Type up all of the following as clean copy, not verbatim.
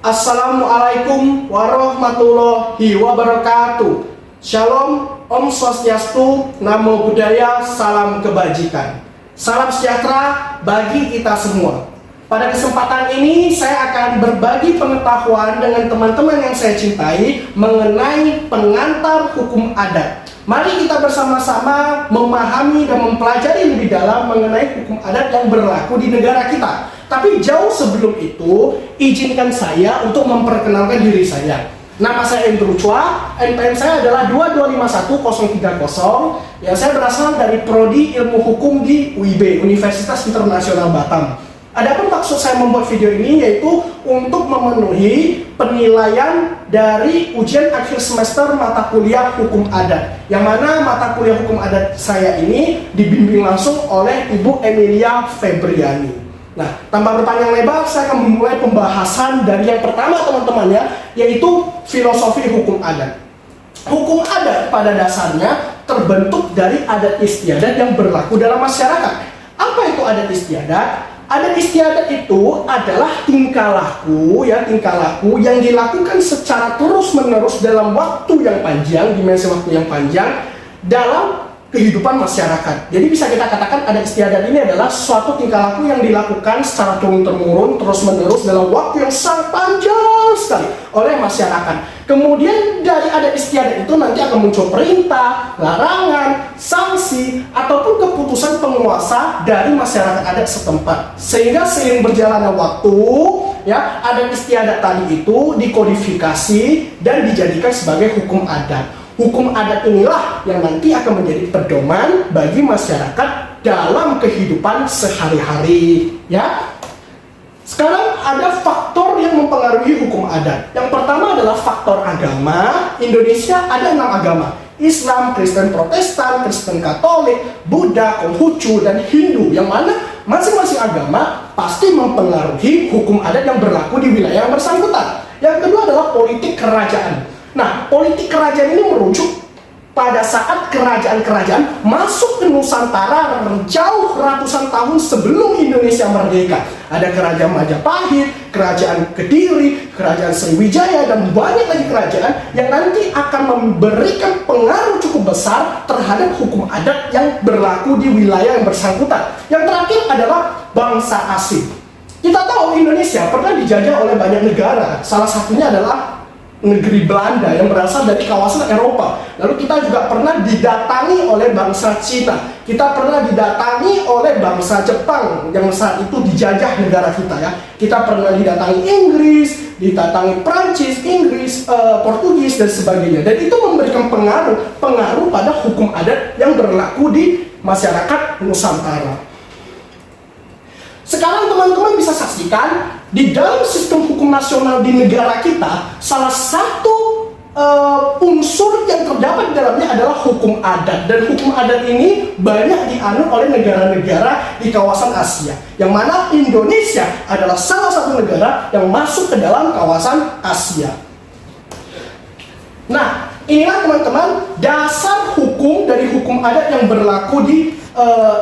Assalamualaikum warahmatullahi wabarakatuh. Shalom, Om Swastiastu, Namo Buddhaya, salam kebajikan. Salam sejahtera bagi kita semua. Pada kesempatan ini saya akan berbagi pengetahuan dengan teman-teman yang saya cintai mengenai pengantar hukum adat. Mari kita bersama-sama memahami dan mempelajari lebih dalam mengenai hukum adat yang berlaku di negara kita. Tapi jauh sebelum itu, izinkan saya untuk memperkenalkan diri saya. Nama saya Andrew Chua, NPM saya adalah 2251030. Ya, saya berasal dari Prodi Ilmu Hukum di UIB, Universitas Internasional Batam. Adapun maksud saya membuat video ini yaitu untuk memenuhi penilaian dari ujian akhir semester mata kuliah hukum adat. Yang mana mata kuliah hukum adat saya ini dibimbing langsung oleh Ibu Emilia Febriani. Nah, tanpa berpanjang lebar, saya akan memulai pembahasan dari yang pertama teman-teman ya, yaitu filosofi hukum adat. Hukum adat pada dasarnya terbentuk dari adat istiadat yang berlaku dalam masyarakat. Apa itu adat istiadat? Adat istiadat itu adalah tingkah laku yang dilakukan secara terus-menerus dalam waktu yang panjang, dimensi waktu yang panjang dalam kehidupan masyarakat. Jadi bisa kita katakan adat istiadat ini adalah suatu tingkah laku yang dilakukan secara turun-temurun, terus-menerus dalam waktu yang sangat panjang sekali oleh masyarakat. Kemudian dari adat istiadat itu nanti akan muncul perintah, larangan, sanksi, ataupun keputusan penguasa dari masyarakat adat setempat. Sehingga seiring berjalannya waktu, ya, adat istiadat tadi itu dikodifikasi dan dijadikan sebagai hukum adat. Hukum adat inilah yang nanti akan menjadi pedoman bagi masyarakat dalam kehidupan sehari-hari, ya. Sekarang ada faktor yang mempengaruhi hukum adat. Yang pertama adalah faktor agama. Indonesia ada 6 agama: Islam, Kristen Protestan, Kristen Katolik, Buddha, Konghucu, dan Hindu. Yang mana masing-masing agama pasti mempengaruhi hukum adat yang berlaku di wilayah yang bersangkutan. Yang kedua adalah politik kerajaan. Nah, politik kerajaan ini merujuk pada saat kerajaan-kerajaan masuk ke Nusantara jauh ratusan tahun sebelum Indonesia merdeka. Ada kerajaan Majapahit, kerajaan Kediri, kerajaan Sriwijaya, dan banyak lagi kerajaan yang nanti akan memberikan pengaruh cukup besar terhadap hukum adat yang berlaku di wilayah yang bersangkutan. Yang terakhir adalah bangsa asing. Kita tahu Indonesia pernah dijajah oleh banyak negara. Salah satunya adalah negeri Belanda yang berasal dari kawasan Eropa. Lalu kita juga pernah didatangi oleh bangsa Cina. Kita pernah didatangi oleh bangsa Jepang yang saat itu dijajah negara kita ya. Kita pernah didatangi Inggris, didatangi Prancis, Inggris, Portugis dan sebagainya. Dan itu memberikan pengaruh pada hukum adat yang berlaku di masyarakat Nusantara. Sekarang teman-teman bisa saksikan di dalam sistem hukum nasional di negara kita, salah satu unsur yang terdapat di dalamnya adalah hukum adat. Dan hukum adat ini banyak dianut oleh negara-negara di kawasan Asia, yang mana Indonesia adalah salah satu negara yang masuk ke dalam kawasan Asia. Nah, inilah teman-teman dasar hukum dari hukum adat yang berlaku di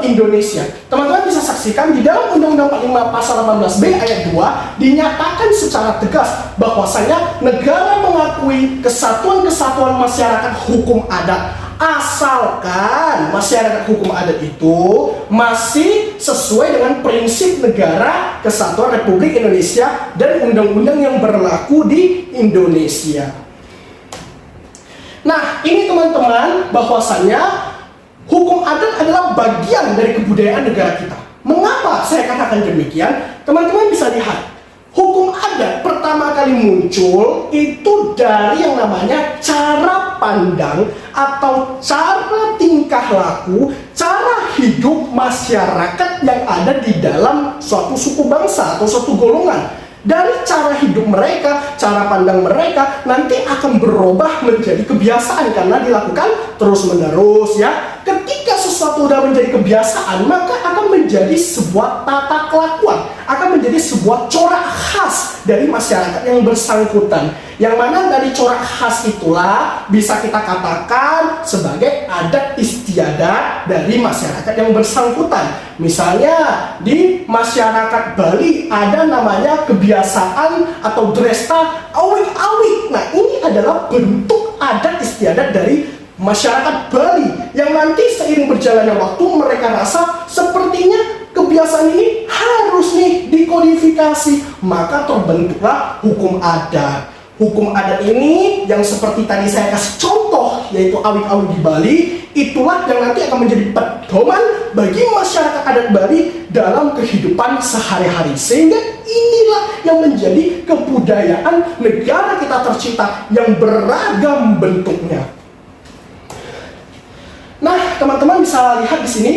Indonesia. Teman-teman bisa saksikan di dalam Undang-Undang 45 Pasal 18B ayat 2 dinyatakan secara tegas bahwasanya negara mengakui kesatuan-kesatuan masyarakat hukum adat asalkan masyarakat hukum adat itu masih sesuai dengan prinsip negara kesatuan Republik Indonesia dan undang-undang yang berlaku di Indonesia. Nah, ini teman-teman bahwasanya hukum adat adalah bagian dari kebudayaan negara kita. Mengapa saya katakan demikian? Teman-teman bisa lihat, hukum adat pertama kali muncul itu dari yang namanya cara pandang atau cara tingkah laku, cara hidup masyarakat yang ada di dalam suatu suku bangsa atau suatu golongan. Dari cara hidup mereka, cara pandang mereka nanti akan berubah menjadi kebiasaan karena dilakukan terus-menerus ya. Ketika sesuatu sudah menjadi kebiasaan, maka akan menjadi sebuah tata kelakuan, akan menjadi sebuah corak khas khas dari masyarakat yang bersangkutan. Yang mana dari corak khas itulah bisa kita katakan sebagai adat istiadat dari masyarakat yang bersangkutan. Misalnya di masyarakat Bali ada namanya kebiasaan atau dresta awik-awik. Nah, ini adalah bentuk adat istiadat dari masyarakat Bali yang nanti seiring berjalannya waktu mereka rasa sepertinya kebiasaan ini harus nih dikodifikasi, maka terbentuklah hukum adat. Hukum adat ini yang seperti tadi saya kasih contoh, yaitu awik-awik di Bali, itulah yang nanti akan menjadi pedoman bagi masyarakat adat Bali dalam kehidupan sehari-hari. Sehingga inilah yang menjadi kebudayaan negara kita tercipta yang beragam bentuknya. Nah, teman-teman bisa lihat di sini,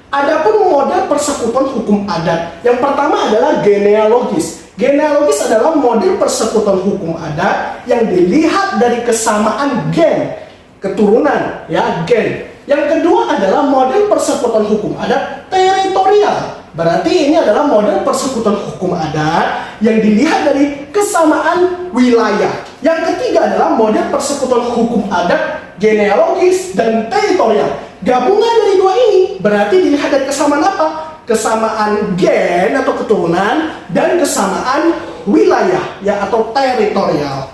adapun model persekutuan hukum adat. Yang pertama adalah genealogis. Genealogis adalah model persekutuan hukum adat yang dilihat dari kesamaan gen, keturunan, ya, gen. Yang kedua adalah model persekutuan hukum adat teritorial. Berarti ini adalah model persekutuan hukum adat yang dilihat dari kesamaan wilayah. Yang ketiga adalah model persekutuan hukum adat genealogis dan teritorial. Gabungan dari dua ini berarti dilihat dari kesamaan apa? Kesamaan gen atau keturunan dan kesamaan wilayah, ya, atau teritorial.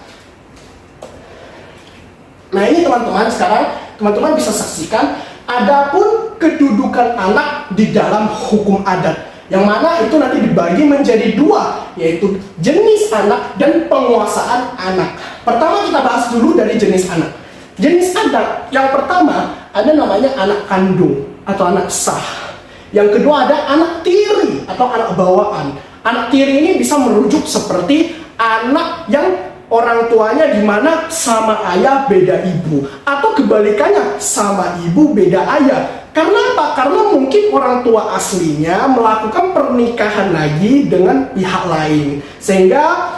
Nah, ini teman-teman, sekarang teman-teman bisa saksikan adapun kedudukan anak di dalam hukum adat, yang mana itu nanti dibagi menjadi dua, yaitu jenis anak dan penguasaan anak. Pertama kita bahas dulu dari jenis anak. Jenis anak yang pertama ada namanya anak kandung atau anak sah. Yang kedua ada anak tiri atau anak bawaan. Anak tiri ini bisa merujuk seperti anak yang orang tuanya di mana sama ayah beda ibu, atau kebalikannya sama ibu beda ayah. Karena apa? Karena mungkin orang tua aslinya melakukan pernikahan lagi dengan pihak lain, sehingga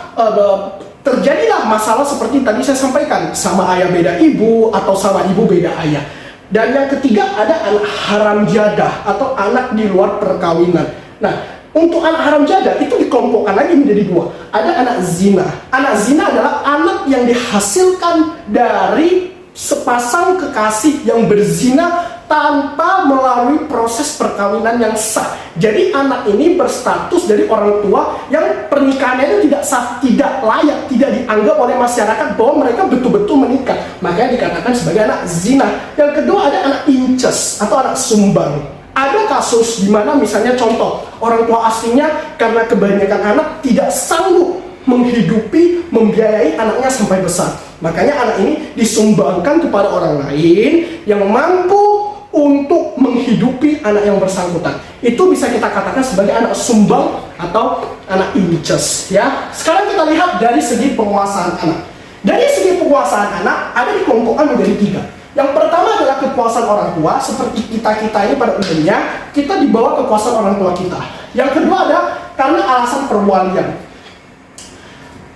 terjadilah masalah seperti tadi saya sampaikan, sama ayah beda ibu atau sama ibu beda ayah. Dan yang ketiga ada anak haram jadah atau anak di luar perkawinan. Nah, untuk anak haram jadah itu dikelompokkan lagi menjadi dua. Ada anak zina. Anak zina adalah anak yang dihasilkan dari sepasang kekasih yang berzina tanpa melalui proses perkawinan yang sah. Jadi anak ini berstatus dari orang tua yang pernikahannya itu tidak sah, tidak layak, tidak dianggap oleh masyarakat bahwa mereka betul-betul menikah. Makanya dikatakan sebagai anak zina. Yang kedua ada anak inces atau anak sumbang. Ada kasus di mana misalnya contoh, orang tua aslinya karena kebanyakan anak tidak sanggup menghidupi, membiayai anaknya sampai besar. Makanya anak ini disumbangkan kepada orang lain yang mampu untuk menghidupi anak yang bersangkutan. Itu bisa kita katakan sebagai anak sumbang atau anak inces, ya. Sekarang kita lihat dari segi penguasaan anak. Dari segi penguasaan anak ada dikelompokkan menjadi tiga. Yang pertama adalah kekuasaan orang tua, seperti kita ini pada umumnya kita di bawah kekuasaan orang tua kita. Yang kedua ada karena alasan perwalian.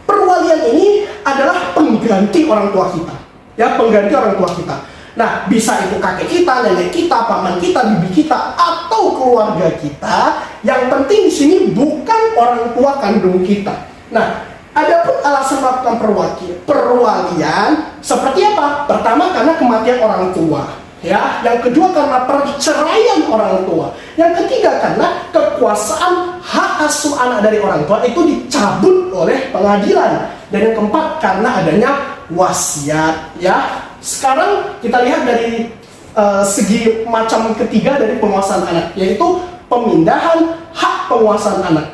Perwalian ini adalah pengganti orang tua kita, ya, pengganti orang tua kita. Nah, bisa itu kakek kita, nenek kita, paman kita, bibi kita, atau keluarga kita. Yang penting di sini bukan orang tua kandung kita. Nah, adapun alasan melakukan perwalian seperti apa? Pertama karena kematian orang tua, ya. Yang kedua karena perceraian orang tua. Yang ketiga karena kekuasaan hak asuh anak dari orang tua itu dicabut oleh pengadilan. Dan yang keempat karena adanya wasiat, ya. Sekarang kita lihat dari segi macam ketiga dari penguasaan anak, yaitu pemindahan hak penguasaan anak.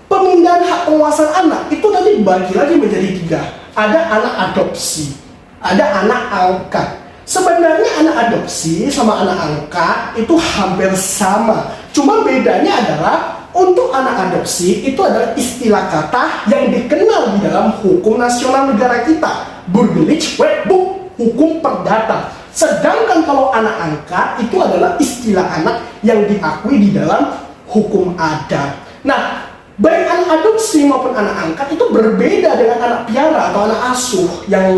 Pemindahan hak penguasaan anak itu nanti dibagi lagi menjadi tiga. Ada anak adopsi, ada anak angkat. Sebenarnya anak adopsi sama anak angkat itu hampir sama. Cuma bedanya adalah untuk anak adopsi itu adalah istilah kata yang dikenal di dalam hukum nasional negara kita, Burgerlijk Wetboek, hukum perdata. Sedangkan kalau anak angkat itu adalah istilah anak yang diakui di dalam hukum adat. Nah, baik anak adopsi maupun anak angkat itu berbeda dengan anak piara atau anak asuh yang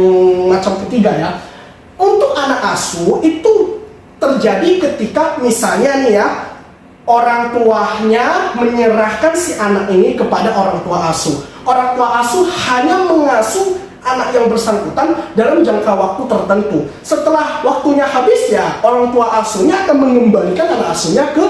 macam ketiga, ya. Untuk anak asuh itu terjadi ketika misalnya nih, ya, orang tuanya menyerahkan si anak ini kepada orang tua asuh. Orang tua asuh hanya mengasuh anak yang bersangkutan dalam jangka waktu tertentu. Setelah waktunya habis, ya orang tua asuhnya akan mengembalikan anak asuhnya ke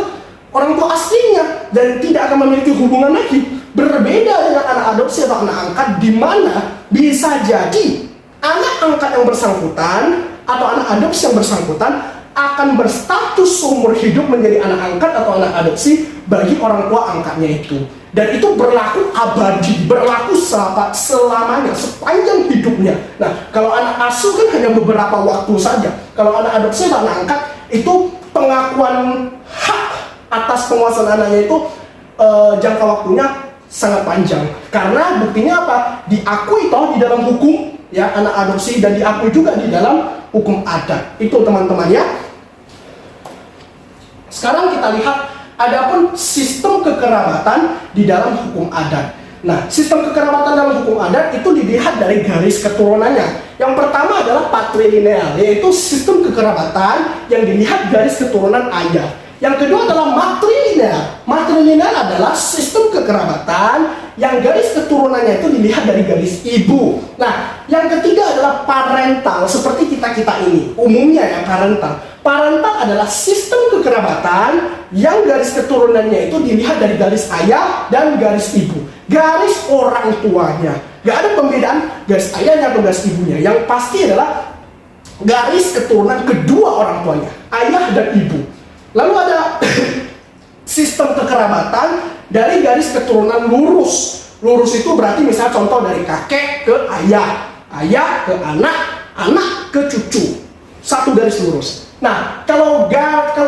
orang tua aslinya dan tidak akan memiliki hubungan lagi. Berbeda dengan anak adopsi atau anak angkat, di mana bisa jadi anak angkat yang bersangkutan atau anak adopsi yang bersangkutan akan berstatus seumur hidup menjadi anak angkat atau anak adopsi bagi orang tua angkatnya itu. Dan itu berlaku abadi, berlaku selamanya, sepanjang hidupnya. Nah, kalau anak asuh kan hanya beberapa waktu saja. Kalau anak adopsi atau anak angkat, itu pengakuan hak atas penguasaan anaknya itu jangka waktunya sangat panjang. Karena buktinya apa? Diakui toh di dalam hukum ya anak adopsi, dan diakui juga di dalam hukum adat. Itu teman-teman ya. Sekarang kita lihat adapun sistem kekerabatan di dalam hukum adat. Nah, sistem kekerabatan dalam hukum adat itu dilihat dari garis keturunannya. Yang pertama adalah patrilineal, yaitu sistem kekerabatan yang dilihat garis keturunan ayah. Yang kedua adalah matrilineal. Matrilineal adalah sistem kekerabatan yang garis keturunannya itu dilihat dari garis ibu. Nah, yang ketiga adalah parental, seperti kita-kita ini. Umumnya ya parental. Parental adalah sistem kekerabatan yang garis keturunannya itu dilihat dari garis ayah dan garis ibu. Garis orang tuanya. Gak ada pembedaan garis ayahnya atau garis ibunya. Yang pasti adalah garis keturunan kedua orang tuanya, ayah dan ibu. Lalu ada sistem kekerabatan dari garis keturunan lurus. Lurus itu berarti misalnya contoh dari kakek ke ayah, ayah ke anak, anak ke cucu. Satu garis lurus. Nah, kalau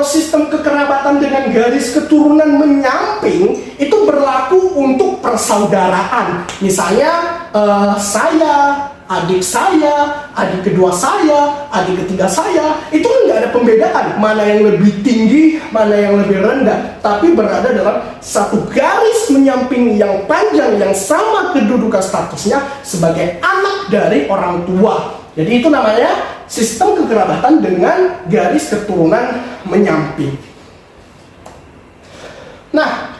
sistem kekerabatan dengan garis keturunan menyamping itu berlaku untuk persaudaraan. Misalnya saya, adik saya, adik kedua saya, adik ketiga saya, itu kan nggak ada pembedaan mana yang lebih tinggi, mana yang lebih rendah, tapi berada dalam satu garis menyamping yang panjang yang sama kedudukan statusnya sebagai anak dari orang tua. Jadi itu namanya sistem kekerabatan dengan garis keturunan menyamping. Nah,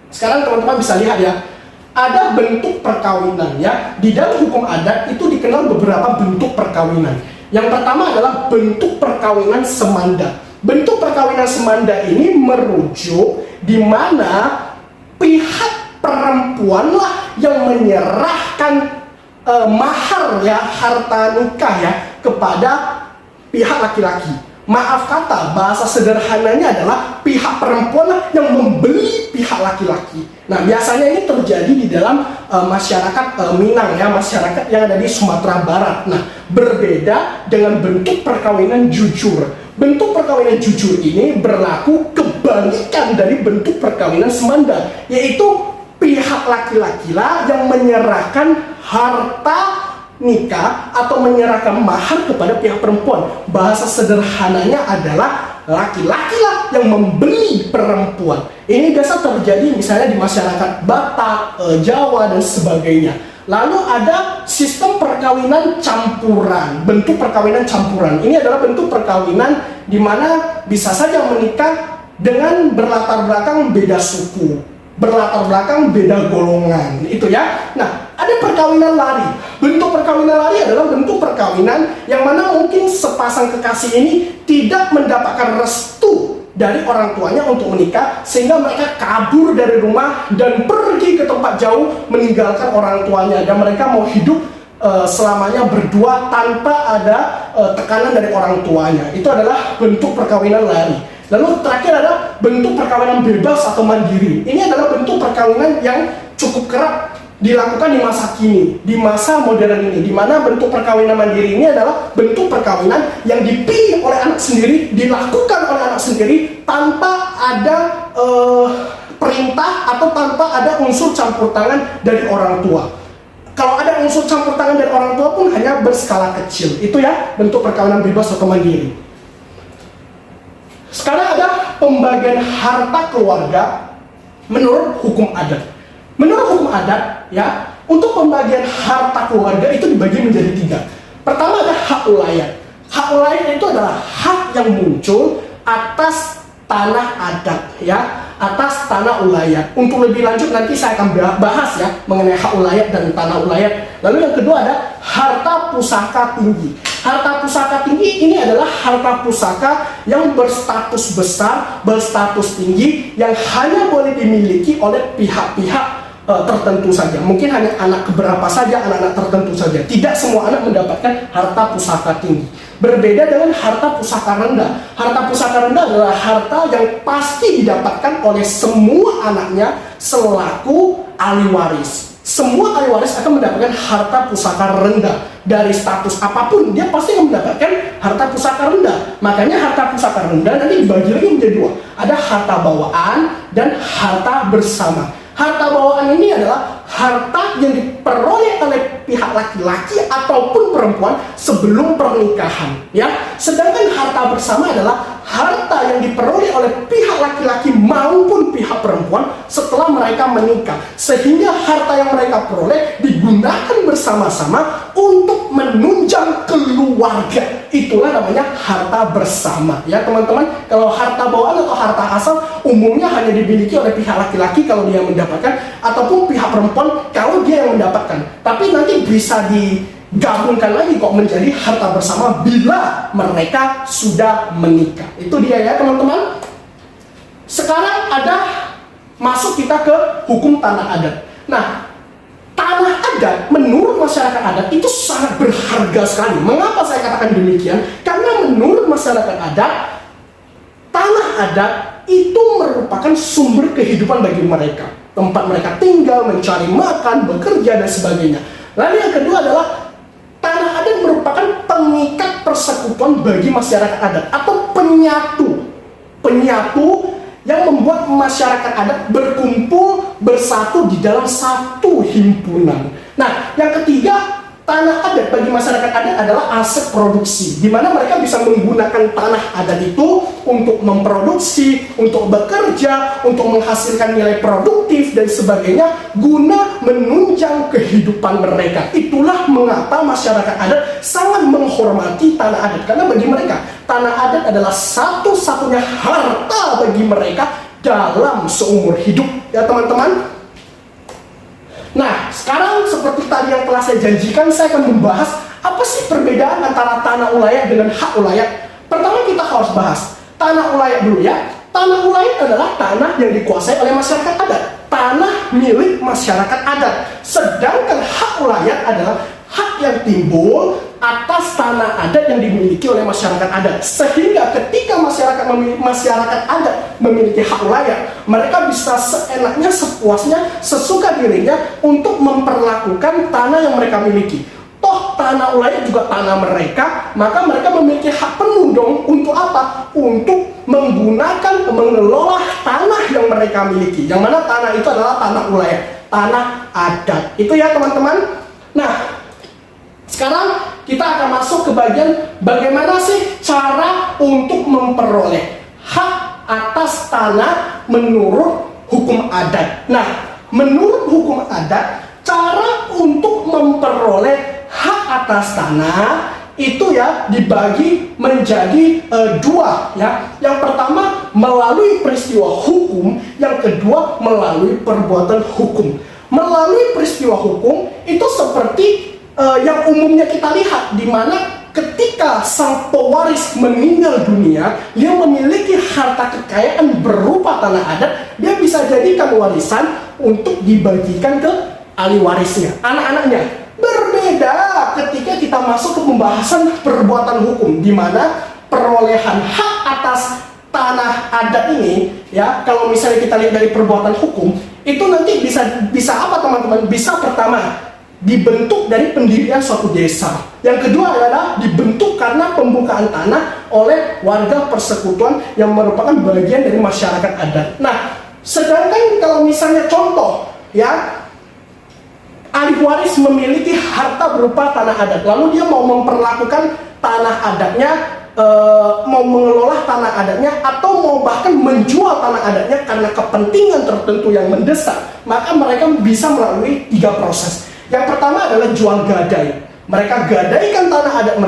sekarang teman-teman bisa lihat ya, ada bentuk perkawinan ya. Di dalam hukum adat itu dikenal beberapa bentuk perkawinan. Yang pertama adalah bentuk perkawinan semanda. Bentuk perkawinan semanda ini merujuk di mana pihak perempuanlah yang menyerahkan mahar ya, harta nikah ya, kepada pihak laki-laki. Maaf kata, bahasa sederhananya adalah pihak perempuan yang membeli pihak laki-laki. Nah, biasanya ini terjadi di dalam masyarakat Minang ya, masyarakat yang ada di Sumatera Barat. Nah, berbeda dengan bentuk perkawinan jujur. Bentuk perkawinan jujur ini berlaku kebalikan dari bentuk perkawinan semanda, yaitu pihak laki-lakilah yang menyerahkan harta nikah atau menyerahkan mahar kepada pihak perempuan. Bahasa sederhananya adalah laki-lakilah yang membeli perempuan. Ini biasa terjadi misalnya di masyarakat Batak, Jawa dan sebagainya. Lalu ada sistem perkawinan campuran. Bentuk perkawinan campuran ini adalah bentuk perkawinan di mana bisa saja menikah dengan berlatar belakang beda suku, berlatar belakang beda golongan, itu ya. Nah, ada perkawinan lari. Bentuk perkawinan lari adalah bentuk perkawinan yang mana mungkin sepasang kekasih ini tidak mendapatkan restu dari orang tuanya untuk menikah, sehingga mereka kabur dari rumah dan pergi ke tempat jauh meninggalkan orang tuanya, dan mereka mau hidup selamanya berdua tanpa ada tekanan dari orang tuanya. Itu adalah bentuk perkawinan lari. Lalu terakhir ada bentuk perkawinan bebas atau mandiri. Ini adalah bentuk perkawinan yang cukup kerap dilakukan di masa kini, di masa modern ini, di mana bentuk perkawinan mandiri ini adalah bentuk perkawinan yang dipilih oleh anak sendiri, dilakukan oleh anak sendiri tanpa ada perintah atau tanpa ada unsur campur tangan dari orang tua. Kalau ada unsur campur tangan dari orang tua pun hanya berskala kecil. Itu ya bentuk perkawinan bebas atau mandiri. Sekarang ada pembagian harta keluarga menurut hukum adat. Menurut hukum adat, ya, untuk pembagian harta keluarga itu dibagi menjadi 3. Pertama ada hak ulayat. Hak ulayat itu adalah hak yang muncul atas tanah adat, ya. atas tanah ulayat. Untuk lebih lanjut nanti saya akan bahas ya mengenai hak ulayat dan tanah ulayat. Lalu yang kedua ada harta pusaka tinggi. Harta pusaka tinggi ini adalah harta pusaka yang berstatus besar, berstatus tinggi, yang hanya boleh dimiliki oleh pihak-pihak tertentu saja. Mungkin hanya anak keberapa saja, anak-anak tertentu saja. Tidak semua anak mendapatkan harta pusaka tinggi. Berbeda dengan harta pusaka rendah. Harta pusaka rendah adalah harta yang pasti didapatkan oleh semua anaknya selaku ahli waris. Semua ahli waris akan mendapatkan harta pusaka rendah. Dari status apapun, dia pasti akan mendapatkan harta pusaka rendah. Makanya harta pusaka rendah nanti dibagi lagi menjadi dua. Ada harta bawaan dan harta bersama. Harta bawaan ini adalah harta yang diperoleh oleh pihak laki-laki ataupun perempuan sebelum pernikahan, ya. Sedangkan harta bersama adalah harta yang diperoleh oleh pihak laki-laki maupun pihak perempuan setelah mereka menikah, sehingga harta yang mereka peroleh digunakan bersama-sama untuk menunjang keluarga. Itulah namanya harta bersama, ya teman-teman. Kalau harta bawaan atau harta asal umumnya hanya dimiliki oleh pihak laki-laki kalau dia mendapatkan, ataupun pihak perempuan kalau dia yang mendapatkan. Tapi nanti bisa digabungkan lagi kok menjadi harta bersama bila mereka sudah menikah. Itu dia ya teman-teman. Sekarang ada masuk kita ke hukum tanah adat. Nah, tanah adat menurut masyarakat adat itu sangat berharga sekali. Mengapa saya katakan demikian? Karena menurut masyarakat adat, tanah adat itu merupakan sumber kehidupan bagi mereka. Tempat mereka tinggal, mencari makan, bekerja, dan sebagainya. Lalu yang kedua adalah tanah adat merupakan pengikat persekutuan bagi masyarakat adat atau penyatu yang membuat masyarakat adat berkumpul bersatu di dalam satu himpunan. Nah, yang ketiga, tanah adat bagi masyarakat adat adalah aset produksi, di mana mereka bisa menggunakan tanah adat itu untuk memproduksi, untuk bekerja, untuk menghasilkan nilai produktif dan sebagainya, guna menunjang kehidupan mereka. Itulah mengapa masyarakat adat sangat menghormati tanah adat, karena bagi mereka tanah adat adalah satu-satunya harta bagi mereka dalam seumur hidup, ya teman-teman. Nah, sekarang seperti tadi yang telah saya janjikan, saya akan membahas apa sih perbedaan antara tanah ulayat dengan hak ulayat. Pertama kita harus bahas tanah ulayat dulu ya. Tanah ulayat adalah tanah yang dikuasai oleh masyarakat adat, tanah milik masyarakat adat. Sedangkan hak ulayat adalah hak yang timbul atas tanah adat yang dimiliki oleh masyarakat adat. Sehingga ketika masyarakat adat memiliki hak ulayat, mereka bisa seenaknya, sepuasnya, sesuka dirinya untuk memperlakukan tanah yang mereka miliki. Toh tanah ulayat juga tanah mereka, maka mereka memiliki hak penuh dong. Untuk apa? Untuk menggunakan, mengelola tanah yang mereka miliki. Yang mana tanah itu adalah tanah ulayat, tanah adat. Itu ya teman-teman. Nah, sekarang kita akan masuk ke bagian bagaimana sih cara untuk memperoleh hak atas tanah menurut hukum adat. Nah, menurut hukum adat, cara untuk memperoleh hak atas tanah itu ya dibagi menjadi dua ya. Yang pertama melalui peristiwa hukum, yang kedua melalui perbuatan hukum. Melalui peristiwa hukum itu seperti yang umumnya kita lihat, di mana ketika sang pewaris meninggal dunia, dia memiliki harta kekayaan berupa tanah adat, dia bisa jadikan warisan untuk dibagikan ke ahli warisnya, anak-anaknya. Berbeda ketika kita masuk ke pembahasan perbuatan hukum, di mana perolehan hak atas tanah adat ini, ya, kalau misalnya kita lihat dari perbuatan hukum, itu nanti bisa apa teman-teman? Bisa pertama dibentuk dari pendirian suatu desa. Yang kedua adalah dibentuk karena pembukaan tanah oleh warga persekutuan yang merupakan bagian dari masyarakat adat. Nah, sedangkan kalau misalnya contoh, ya, ahli waris memiliki harta berupa tanah adat, lalu dia mau memperlakukan tanah adatnya, mau mengelola tanah adatnya, atau mau bahkan menjual tanah adatnya karena kepentingan tertentu yang mendesak, maka mereka bisa melalui 3 proses. Yang pertama adalah jual gadai. Mereka gadaikan tanah adat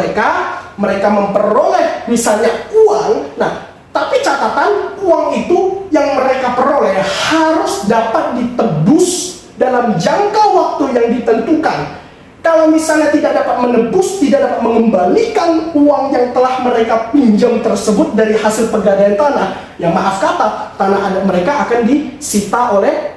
mereka memperoleh misalnya uang. Nah, tapi catatan uang itu yang mereka peroleh harus dapat ditebus dalam jangka waktu yang ditentukan. Kalau misalnya tidak dapat menebus, tidak dapat mengembalikan uang yang telah mereka pinjam tersebut dari hasil pegadaian tanah, ya maaf kata, tanah adat mereka akan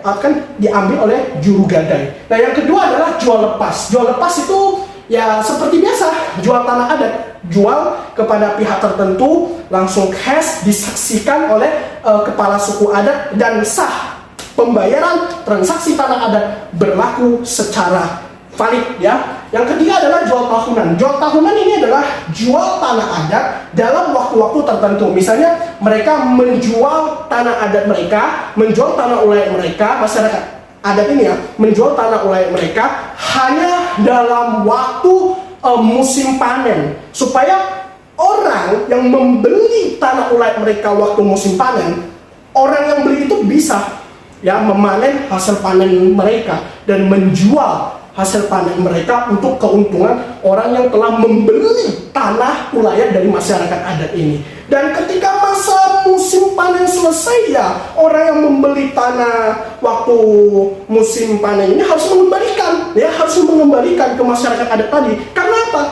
akan diambil oleh juru gadai. Nah, yang kedua adalah jual lepas. Jual lepas itu ya seperti biasa, jual tanah adat, jual kepada pihak tertentu, langsung cash, disaksikan oleh kepala suku adat dan sah. Pembayaran transaksi tanah adat berlaku secara valid ya. Yang ketiga adalah jual tahunan. Jual tahunan ini adalah jual tanah adat dalam waktu-waktu tertentu. Misalnya mereka menjual tanah adat mereka, menjual tanah ulayat mereka, masyarakat adat ini ya, menjual tanah ulayat mereka hanya dalam waktu musim panen, supaya orang yang membeli tanah ulayat mereka waktu musim panen, orang yang beli itu bisa ya memanen hasil panen mereka dan menjual hasil panen mereka untuk keuntungan orang yang telah membeli tanah ulayat dari masyarakat adat ini. Dan ketika masa musim panen selesai ya, orang yang membeli tanah waktu musim panen ini harus mengembalikan ke masyarakat adat tadi. Karena apa?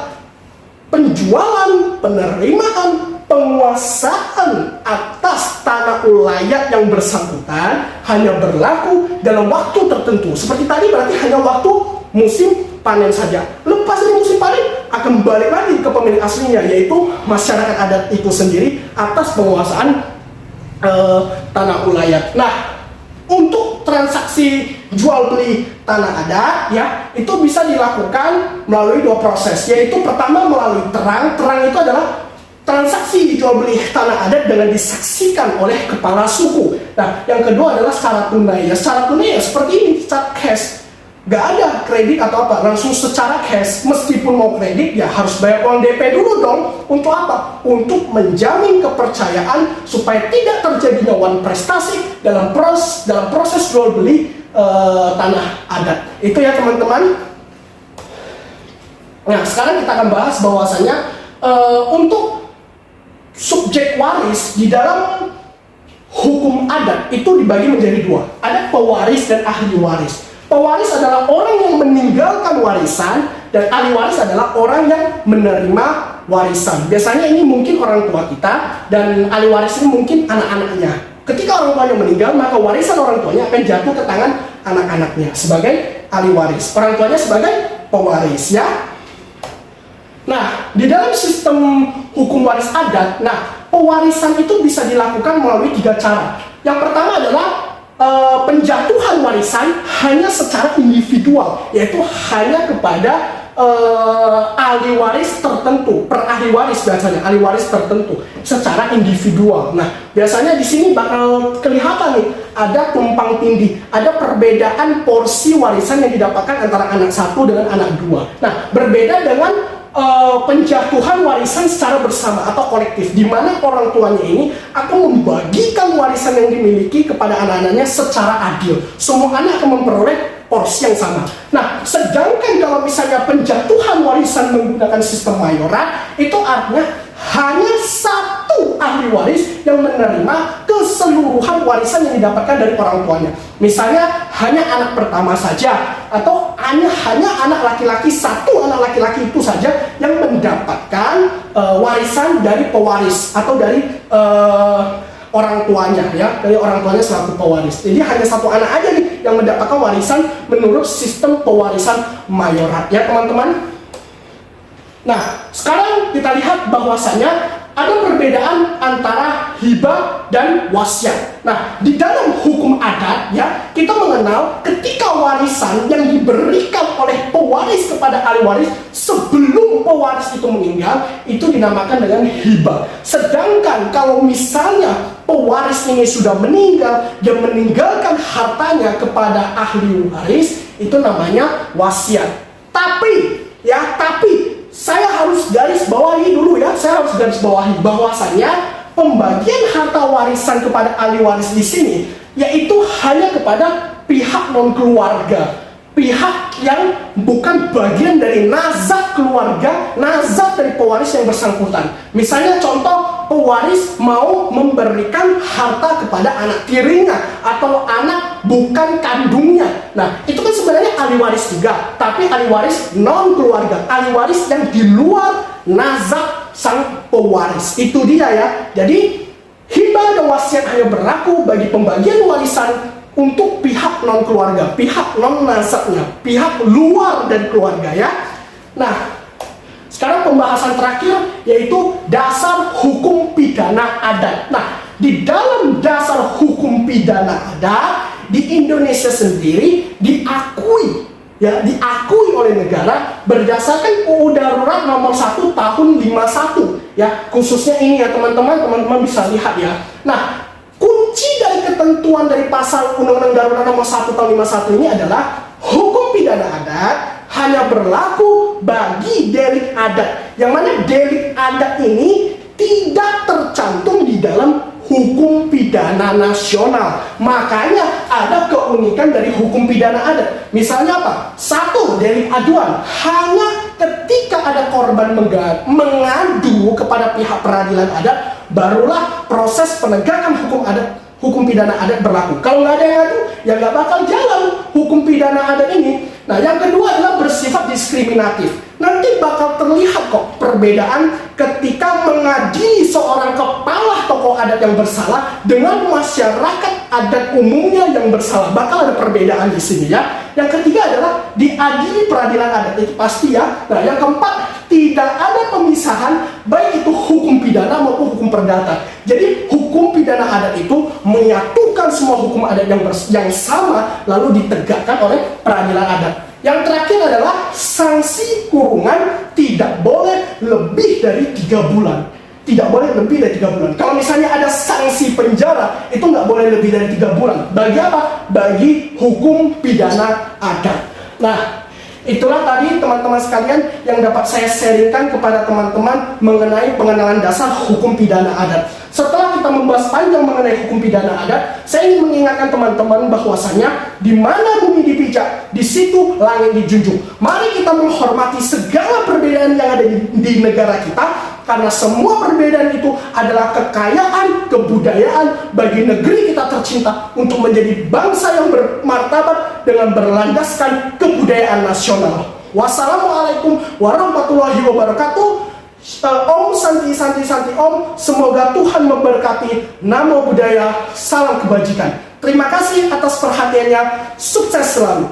Penjualan, penerimaan, penguasaan atas tanah ulayat yang bersangkutan hanya berlaku dalam waktu tertentu. Seperti tadi berarti hanya waktu musim panen saja. Lepas dari musim panen akan balik lagi ke pemilik aslinya, yaitu masyarakat adat itu sendiri atas penguasaan tanah ulayat. Nah, untuk transaksi jual beli tanah adat ya, itu bisa dilakukan melalui dua proses, yaitu pertama melalui terang. Terang itu adalah transaksi jual beli tanah adat dengan disaksikan oleh kepala suku. Nah, yang kedua adalah secara tunai. Ya, secara tunai ya seperti ini, secara cash. Gak ada kredit atau apa, langsung secara cash. Meskipun mau kredit ya harus bayar uang DP dulu dong. Untuk apa? Untuk menjamin kepercayaan supaya tidak terjadinya wan prestasi dalam proses jual beli tanah adat. Itu ya teman-teman. Nah, sekarang kita akan bahas bahwasanya untuk subjek waris di dalam hukum adat itu dibagi menjadi dua. Ada pewaris dan ahli waris. Pewaris adalah orang yang meninggalkan warisan, dan ahli waris adalah orang yang menerima warisan. Biasanya ini mungkin orang tua kita, dan ahli waris ini mungkin anak-anaknya. Ketika orang tuanya meninggal, maka warisan orang tuanya akan jatuh ke tangan anak-anaknya sebagai ahli waris. Orang tuanya sebagai pewaris ya. Nah, di dalam sistem hukum waris adat, pewarisan itu bisa dilakukan melalui 3 cara. Yang pertama adalah penjatuhan warisan hanya secara individual, yaitu hanya kepada ahli waris tertentu, per ahli waris biasanya, ahli waris tertentu secara individual. Nah, biasanya di sini bakal kelihatan nih, ada tumpang tindih, ada perbedaan porsi warisan yang didapatkan antara anak satu dengan anak dua. Nah, berbeda dengan penjatuhan warisan secara bersama atau kolektif, di mana orang tuanya ini akan membagikan warisan yang dimiliki kepada anak-anaknya secara adil. Semua anak akan memperoleh porsi yang sama. Nah, sedangkan kalau misalnya penjatuhan warisan menggunakan sistem mayorat, itu artinya hanya satu ahli waris yang menerima keseluruhan warisan yang didapatkan dari orang tuanya. Misalnya hanya anak pertama saja, atau hanya anak laki-laki, satu anak laki-laki itu saja yang mendapatkan warisan dari pewaris atau dari orang tuanya ya, dari orang tuanya selaku pewaris. Jadi hanya satu anak aja nih yang mendapatkan warisan menurut sistem pewarisan mayorat ya teman-teman. Nah, sekarang kita lihat bahwasanya ada perbedaan antara hibah dan wasiat. Nah, di dalam hukum adat ya, kita mengenal ketika warisan yang diberikan oleh pewaris kepada ahli waris sebelum pewaris itu meninggal, itu dinamakan dengan hibah. Sedangkan kalau misalnya pewaris ini sudah meninggal, dia meninggalkan hartanya kepada ahli waris, itu namanya wasiat. Tapi saya harus garis bawahi dulu ya, saya harus garis bawahi bahwasanya pembagian harta warisan kepada ahli waris di sini yaitu hanya kepada pihak non keluarga. pihak yang bukan bagian dari nazar keluarga, nazar dari pewaris yang bersangkutan. Misalnya contoh, pewaris mau memberikan harta kepada anak tirinya atau anak bukan kandungnya. Nah, itu kan sebenarnya ahli waris juga, tapi ahli waris non keluarga, ahli waris yang di luar nazar sang pewaris. Itu dia ya. Jadi hibah dan wasiat hanya berlaku bagi pembagian warisan untuk pihak non keluarga, pihak non nasabnya, pihak luar dari keluarga ya. Nah, sekarang pembahasan terakhir yaitu dasar hukum pidana adat. Nah, di dalam dasar hukum pidana adat di Indonesia sendiri diakui oleh negara berdasarkan UU Darurat nomor 1 tahun 51 ya. Khususnya ini ya teman-teman bisa lihat ya. Nah, kunci dari ketentuan dari pasal Undang-Undang Darurat nomor 1 tahun 51 ini adalah hukum pidana adat hanya berlaku bagi delik adat. Yang mana delik adat ini tidak tercantum di dalam hukum pidana nasional. Makanya ada keunikan dari hukum pidana adat. Misalnya apa? Satu, delik aduan. Hanya ketika ada korban mengadu kepada pihak peradilan adat, barulah proses penegakan hukum pidana adat berlaku. Kalau nggak ada yang ngadu, ya nggak bakal jalan hukum pidana adat ini. Nah, yang kedua adalah bersifat diskriminatif. Nanti bakal terlihat kok perbedaan ketika mengadili seorang kepala tokoh adat yang bersalah dengan masyarakat adat umumnya yang bersalah. Bakal ada perbedaan di sini ya. Yang ketiga adalah diadili peradilan adat, itu pasti ya. Nah, yang keempat, tidak ada pemisahan baik itu hukum pidana maupun hukum perdata. Jadi hukum pidana adat itu menyatukan semua hukum adat yang sama lalu ditegakkan oleh peradilan adat. Yang terakhir adalah sanksi kurungan tidak boleh lebih dari 3 bulan. Tidak boleh lebih dari 3 bulan. Kalau misalnya ada sanksi penjara, itu nggak boleh lebih dari 3 bulan. Bagi apa? Bagi hukum pidana adat. Nah, itulah tadi teman-teman sekalian yang dapat saya sharingkan kepada teman-teman mengenai pengenalan dasar hukum pidana adat. Setelah kita membahas panjang mengenai hukum pidana adat, saya ingin mengingatkan teman-teman bahwasanya di mana bumi dipijak, di situ langit dijunjung. Mari kita menghormati segala perbedaan yang ada di negara kita, karena semua perbedaan itu adalah kekayaan, kebudayaan bagi negeri kita tercinta untuk menjadi bangsa yang bermartabat dengan berlandaskan kebudayaan nasional. Wassalamualaikum warahmatullahi wabarakatuh. Om Santi Santi Santi Om. Semoga Tuhan memberkati. Namo Buddhaya, salam kebajikan. Terima kasih atas perhatiannya. Sukses selalu.